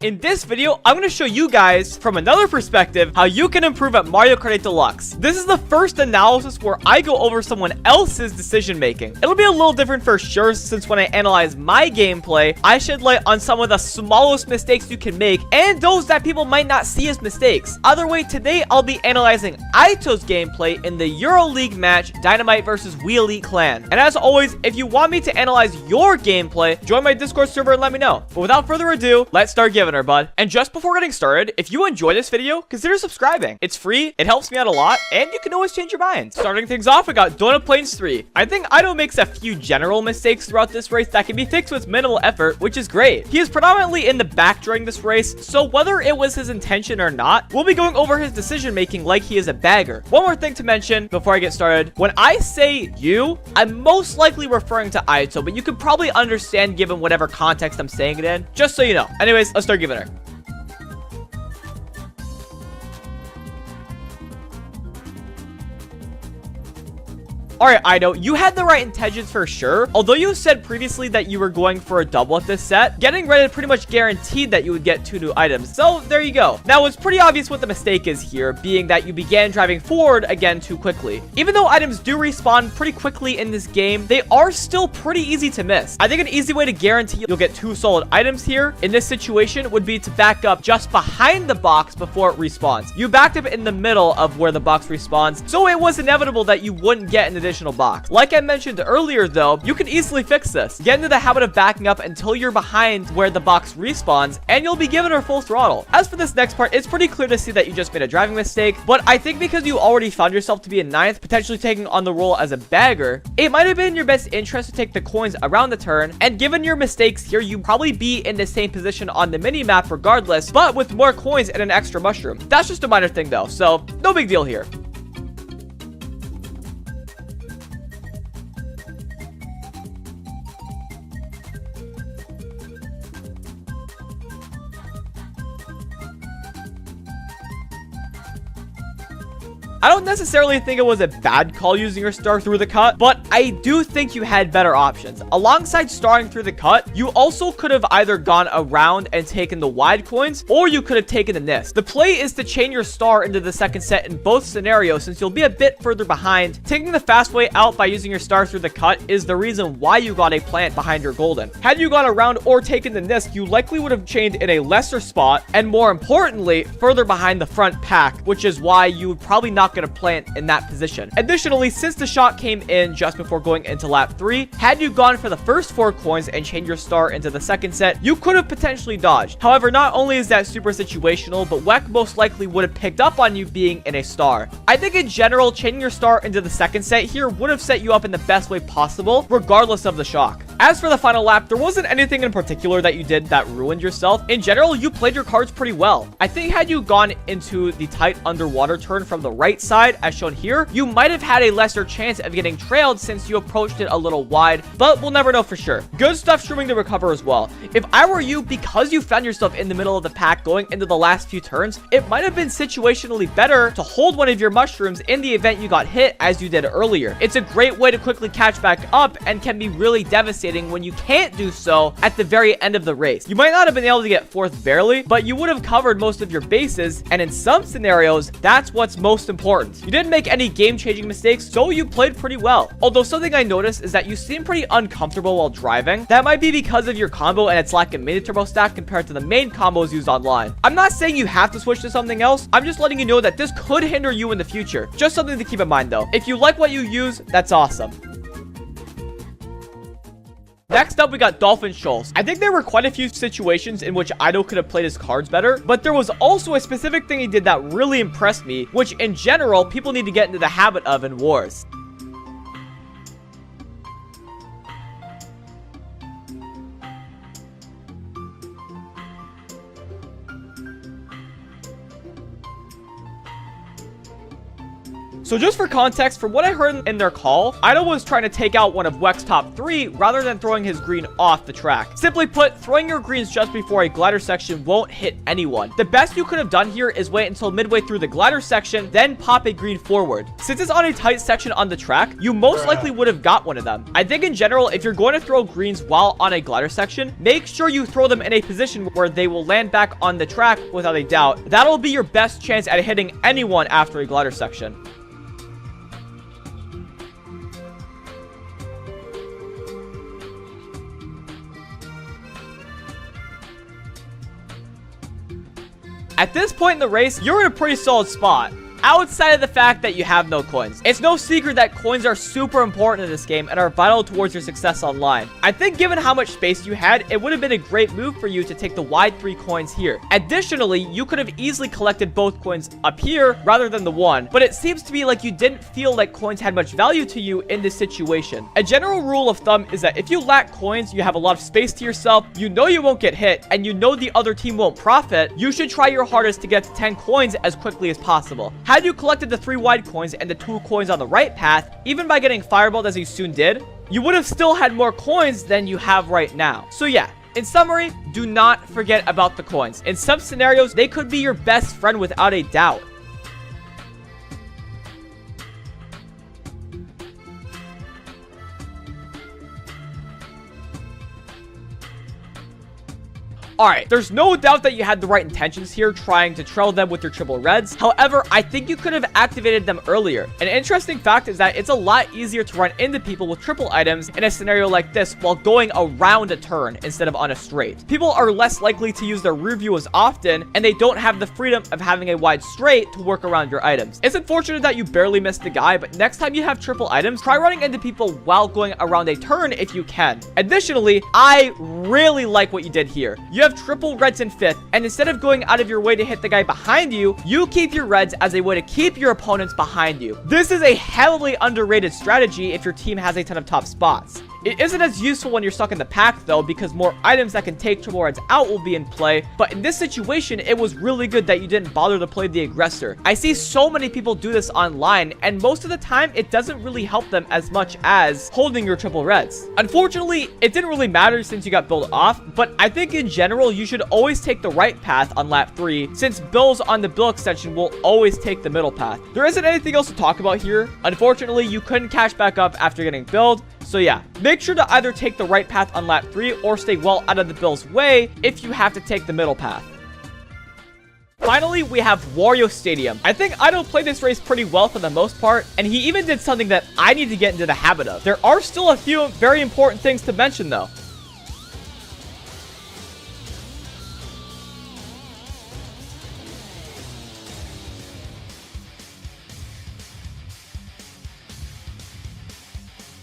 In this video, I'm going to show you guys from another perspective how you can improve at Mario Kart 8 Deluxe. This is the first analysis where I go over someone else's decision making. It'll be a little different for sure, since when I analyze my gameplay, I shed light on some of the smallest mistakes you can make and those that people might not see as mistakes. Either way, today I'll be analyzing Aito's gameplay in the EuroLeague match Dynamite versus JeXe Clan. And as always, if you want me to analyze your gameplay, join my Discord server and let me know. But without further ado, let's start giving her, bud. And just before getting started, if you enjoyed this video, consider subscribing. It's free, it helps me out a lot, and you can always change your mind. Starting things off, we got Donut Plains 3. I think Aito makes a few general mistakes throughout this race that can be fixed with minimal effort, which is great. He is predominantly in the back during this race, so whether it was his intention or not, we'll be going over his decision making like he is a bagger. One more thing to mention before I get started. When I say you, I'm most likely referring to Aito, but you could probably understand given whatever context I'm saying it in, just so you know. Anyways, let's start giving her. Alright, Aito, you had the right intentions for sure. Although you said previously that you were going for a double at this set, getting Reddit pretty much guaranteed that you would get 2 new items. So, there you go. Now, it's pretty obvious what the mistake is here, being that you began driving forward again too quickly. Even though items do respawn pretty quickly in this game, they are still pretty easy to miss. I think an easy way to guarantee you'll get 2 solid items here in this situation would be to back up just behind the box before it respawns. You backed up in the middle of where the box respawns, so it was inevitable that you wouldn't get an additional box. Like I mentioned earlier though, you can easily fix this. Get into the habit of backing up until you're behind where the box respawns, and you'll be given her full throttle. As for this next part, it's pretty clear to see that you just made a driving mistake, but I think because you already found yourself to be in 9th, potentially taking on the role as a bagger, it might have been in your best interest to take the coins around the turn, and given your mistakes here, you'd probably be in the same position on the mini-map regardless, but with more coins and an extra mushroom. That's just a minor thing though, so no big deal here. I don't necessarily think it was a bad call using your star through the cut, but I do think you had better options. Alongside starring through the cut, you also could have either gone around and taken the wide coins, or you could have taken the NIS. The play is to chain your star into the second set in both scenarios, since you'll be a bit further behind. Taking the fast way out by using your star through the cut is the reason why you got a plant behind your golden. Had you gone around or taken the NIS, you likely would have chained in a lesser spot, and more importantly, further behind the front pack, which is why you would probably not get a plant in that position. Additionally, since the shot came in just before going into lap 3, had you gone for the first 4 coins and chained your star into the second set, you could have potentially dodged. However, not only is that super situational, but WEC most likely would have picked up on you being in a star. I think in general, chaining your star into the second set here would have set you up in the best way possible, regardless of the shock. As for the final lap, there wasn't anything in particular that you did that ruined yourself. In general, you played your cards pretty well. I think had you gone into the tight underwater turn from the right side, as shown here, you might have had a lesser chance of getting trailed since you approached it a little wide, but we'll never know for sure. Good stuff streaming to recover as well. If I were you, because you found yourself in the middle of the pack going into the last few turns, it might have been situationally better to hold one of your mushrooms in the event you got hit as you did earlier. It's a great way to quickly catch back up and can be really devastating when you can't do so at the very end of the race. You might not have been able to get 4th barely, but you would have covered most of your bases, and in some scenarios, that's what's most important. You didn't make any game-changing mistakes, so you played pretty well. Although something I noticed is that you seem pretty uncomfortable while driving. That might be because of your combo and its lack of mini turbo stack compared to the main combos used online. I'm not saying you have to switch to something else, I'm just letting you know that this could hinder you in the future. Just something to keep in mind though. If you like what you use, that's awesome. Next up, we got Dolphin Shoals. I think there were quite a few situations in which Aito could have played his cards better, but there was also a specific thing he did that really impressed me, which in general, people need to get into the habit of in wars. So just for context, from what I heard in their call, Aito was trying to take out one of Weck's top 3 rather than throwing his green off the track. Simply put, throwing your greens just before a glider section won't hit anyone. The best you could have done here is wait until midway through the glider section, then pop a green forward. Since it's on a tight section on the track, you most likely would have got one of them. I think in general, if you're going to throw greens while on a glider section, make sure you throw them in a position where they will land back on the track without a doubt. That'll be your best chance at hitting anyone after a glider section. At this point in the race, you're in a pretty solid spot, outside of the fact that you have no coins. It's no secret that coins are super important in this game and are vital towards your success online. I think given how much space you had, it would have been a great move for you to take the wide 3 coins here. Additionally, you could have easily collected both coins up here rather than the 1, but it seems to be like you didn't feel like coins had much value to you in this situation. A general rule of thumb is that if you lack coins, you have a lot of space to yourself, you know you won't get hit, and you know the other team won't profit, you should try your hardest to get to 10 coins as quickly as possible. Had you collected the 3 wide coins and the 2 coins on the right path, even by getting fireballed as you soon did, you would have still had more coins than you have right now. So yeah, in summary, do not forget about the coins. In some scenarios, they could be your best friend without a doubt. Alright, there's no doubt that you had the right intentions here trying to trail them with your triple reds. However, I think you could have activated them earlier. An interesting fact is that it's a lot easier to run into people with triple items in a scenario like this while going around a turn instead of on a straight. People are less likely to use their rear view as often, and they don't have the freedom of having a wide straight to work around your items. It's unfortunate that you barely missed the guy, but next time you have triple items, try running into people while going around a turn if you can. Additionally, I really like what you did here. You have triple reds in 5th, and instead of going out of your way to hit the guy behind you, you keep your reds as a way to keep your opponents behind you. This is a heavily underrated strategy if your team has a ton of top spots. It isn't as useful when you're stuck in the pack though, because more items that can take triple reds out will be in play, but in this situation, it was really good that you didn't bother to play the aggressor. I see so many people do this online, and most of the time, it doesn't really help them as much as holding your triple reds. Unfortunately, it didn't really matter since you got built off, but I think in general, you should always take the right path on lap 3, since bills on the bill extension will always take the middle path. There isn't anything else to talk about here. Unfortunately, you couldn't cash back up after getting billed, so yeah, make sure to either take the right path on lap 3 or stay well out of the bill's way if you have to take the middle path. Finally, we have Wario Stadium. I think Aito played this race pretty well for the most part, and he even did something that I need to get into the habit of. There are still a few very important things to mention though.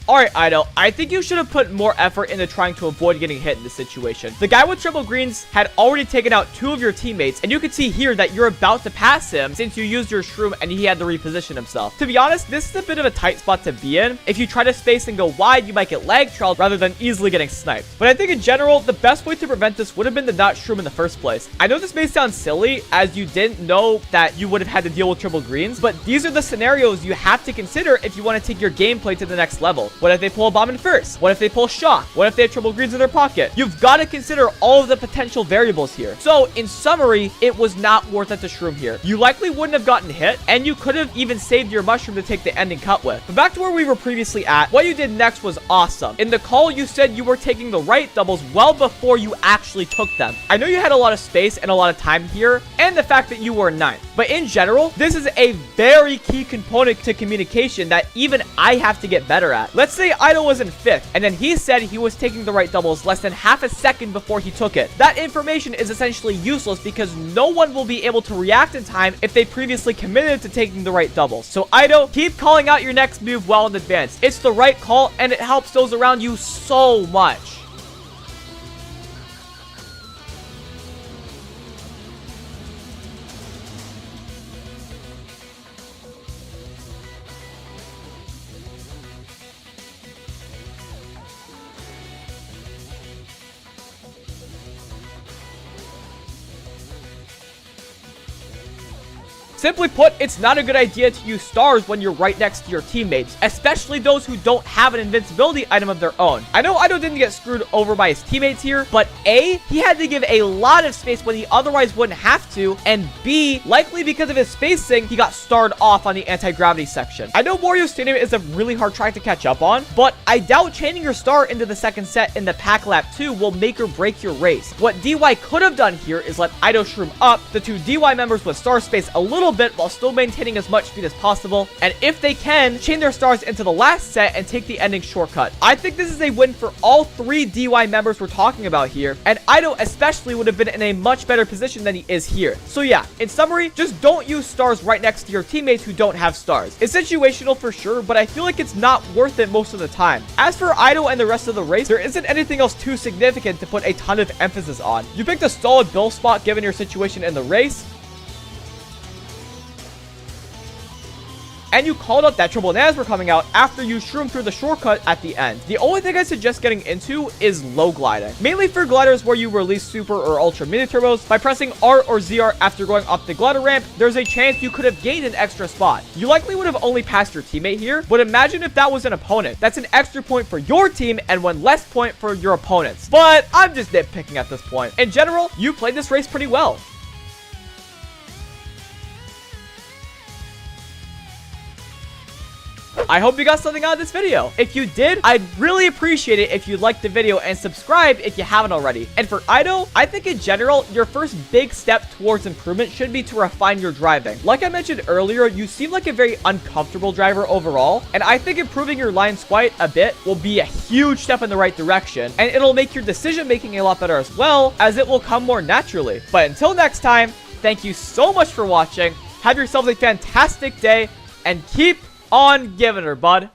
Alright, Aito, I think you should have put more effort into trying to avoid getting hit in this situation. The guy with triple greens had already taken out 2 of your teammates, and you can see here that you're about to pass him since you used your shroom and he had to reposition himself. To be honest, this is a bit of a tight spot to be in. If you try to space and go wide, you might get lag trailed rather than easily getting sniped. But I think in general, the best way to prevent this would have been to not shroom in the first place. I know this may sound silly, as you didn't know that you would have had to deal with triple greens, but these are the scenarios you have to consider if you want to take your gameplay to the next level. What if they pull a bomb in first? What if they pull shock? What if they have triple greens in their pocket? You've got to consider all of the potential variables here. So in summary, it was not worth it to shroom here. You likely wouldn't have gotten hit, and you could have even saved your mushroom to take the ending cut with. But back to where we were previously at, what you did next was awesome. In the call, you said you were taking the right doubles well before you actually took them. I know you had a lot of space and a lot of time here, and the fact that you were 9th. But in general, this is a very key component to communication that even I have to get better at. Let's say Aito was in 5th, and then he said he was taking the right doubles less than half a second before he took it. That information is essentially useless because no one will be able to react in time if they previously committed to taking the right doubles. So Aito, keep calling out your next move well in advance. It's the right call, and it helps those around you so much. Simply put, it's not a good idea to use stars when you're right next to your teammates, especially those who don't have an invincibility item of their own. I know Aito didn't get screwed over by his teammates here, but A, he had to give a lot of space when he otherwise wouldn't have to, and B, likely because of his spacing, he got starred off on the anti-gravity section. I know Wario Stadium is a really hard track to catch up on, but I doubt chaining your star into the second set in the pack lap 2 will make or break your race. What DY could have done here is let Aito shroom up the two DY members with star space a little bit while still maintaining as much speed as possible, and if they can, chain their stars into the last set and take the ending shortcut. I think this is a win for all three DY members we're talking about here, and Aito especially would have been in a much better position than he is here. So yeah, in summary, just don't use stars right next to your teammates who don't have stars. It's situational for sure, but I feel like it's not worth it most of the time. As for Aito and the rest of the race, there isn't anything else too significant to put a ton of emphasis on. You picked a solid build spot given your situation in the race, and you called out that triple bananas were coming out after you shroomed through the shortcut at the end. The only thing I suggest getting into is low gliding, mainly for gliders where you release super or ultra mini turbos. By pressing R or ZR after going up the glider ramp, there's a chance you could have gained an extra spot. You likely would have only passed your teammate here, but imagine if that was an opponent. That's an extra point for your team and one less point for your opponents. But I'm just nitpicking at this point. In general, you played this race pretty well. I hope you got something out of this video. If you did, I'd really appreciate it if you liked the video and subscribe if you haven't already. And for Aito, I think in general, your first big step towards improvement should be to refine your driving. Like I mentioned earlier, you seem like a very uncomfortable driver overall, and I think improving your lines quite a bit will be a huge step in the right direction, and it'll make your decision making a lot better as well, as it will come more naturally. But until next time, thank you so much for watching. Have yourselves a fantastic day, and keep on giving her, bud.